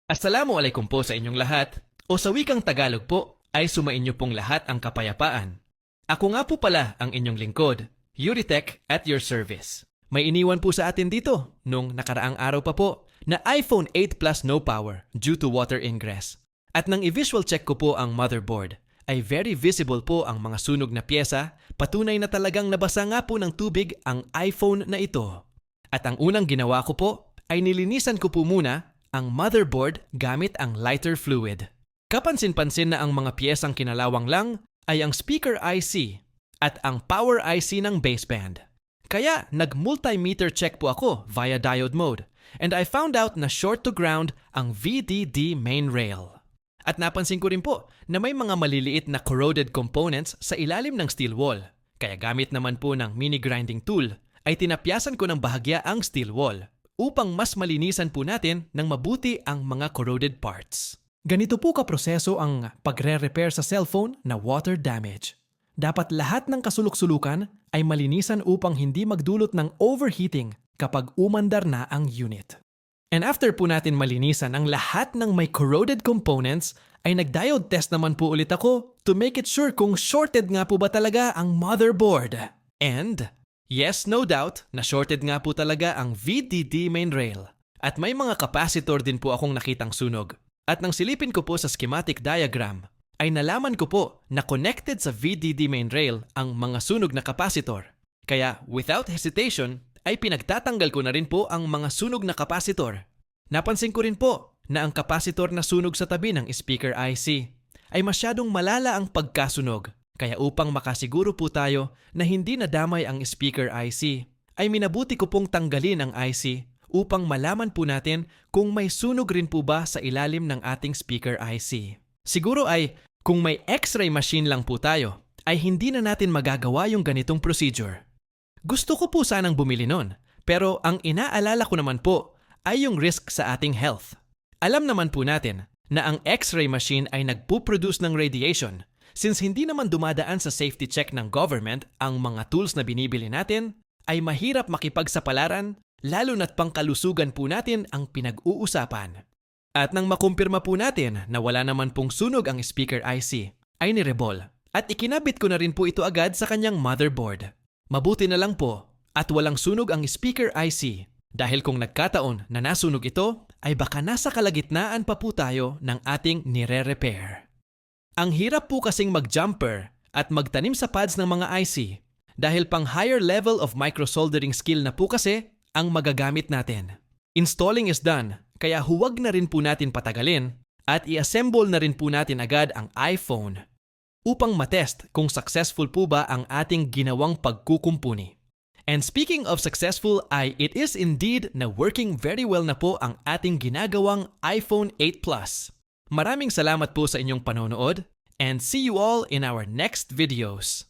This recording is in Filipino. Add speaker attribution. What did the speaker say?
Speaker 1: Assalamualaikum po sa inyong lahat, o sa wikang Tagalog po ay sumainyo pong lahat ang kapayapaan. Ako nga po pala ang inyong lingkod, Yuritech at your service. May iniwan po sa atin dito nung nakaraang araw pa po na iPhone 8 Plus no power due to water ingress. At nang i-visual check ko po ang motherboard, ay very visible po ang mga sunog na pyesa, patunay na talagang nabasa nga po ng tubig ang iPhone na ito. At ang unang ginawa ko po ay nilinisan ko po muna ang motherboard gamit ang lighter fluid. Kapansin-pansin na ang mga piyesang kinalawang lang ay ang speaker IC at ang power IC ng baseband. Kaya nag-multimeter check po ako via diode mode and I found out na short to ground ang VDD main rail. At napansin ko rin po na may mga maliliit na corroded components sa ilalim ng steel wall. Kaya gamit naman po ng mini grinding tool ay tinapyasan ko ng bahagya ang steel wall upang mas malinisan po natin ng mabuti ang mga corroded parts. Ganito po kaproseso ang pagre-repair sa cellphone na water damage. Dapat lahat ng kasulok-sulukan ay malinisan upang hindi magdulot ng overheating kapag umandar na ang unit. And after po natin malinisan ang lahat ng may corroded components, ay nag-diode test naman po ulit ako to make it sure kung shorted nga po ba talaga ang motherboard. And yes, no doubt, na-shorted nga po talaga ang VDD main rail. At may mga capacitor din po akong nakitang sunog. At nang silipin ko po sa schematic diagram, ay nalaman ko po na connected sa VDD main rail ang mga sunog na capacitor. Kaya without hesitation, ay pinagtatanggal ko na rin po ang mga sunog na capacitor. Napansin ko rin po na ang capacitor na sunog sa tabi ng speaker IC ay masyadong malala ang pagkasunog. Kaya upang makasiguro po tayo na hindi nadamay ang speaker IC, ay minabuti ko pong tanggalin ang IC upang malaman po natin kung may sunog rin po ba sa ilalim ng ating speaker IC. Siguro ay kung may X-ray machine lang po tayo, ay hindi na natin magagawa yung ganitong procedure. Gusto ko po sanang bumili nun, pero ang inaalala ko naman po ay yung risk sa ating health. Alam naman po natin na ang X-ray machine ay nagpo-produce ng radiation. Since hindi naman dumadaan sa safety check ng government ang mga tools na binibili natin, ay mahirap makipagsapalaran lalo na't pangkalusugan po natin ang pinag-uusapan. At nang makumpirma po natin na wala naman pong sunog ang speaker IC, ay nirebol at ikinabit ko na rin po ito agad sa kanyang motherboard. Mabuti na lang po at walang sunog ang speaker IC dahil kung nagkataon na nasunog ito, ay baka nasa kalagitnaan pa po tayo ng ating nire-repair. Ang hirap po kasing mag-jumper at magtanim sa pads ng mga IC dahil pang higher level of microsoldering skill na po kasi ang magagamit natin. Installing is done, kaya huwag na rin po natin patagalin at i-assemble na rin po natin agad ang iPhone upang matest kung successful po ba ang ating ginawang pagkukumpuni. And speaking of successful ay it is indeed na working very well na po ang ating ginagawang iPhone 8 Plus. Maraming salamat po sa inyong panonood and see you all in our next videos.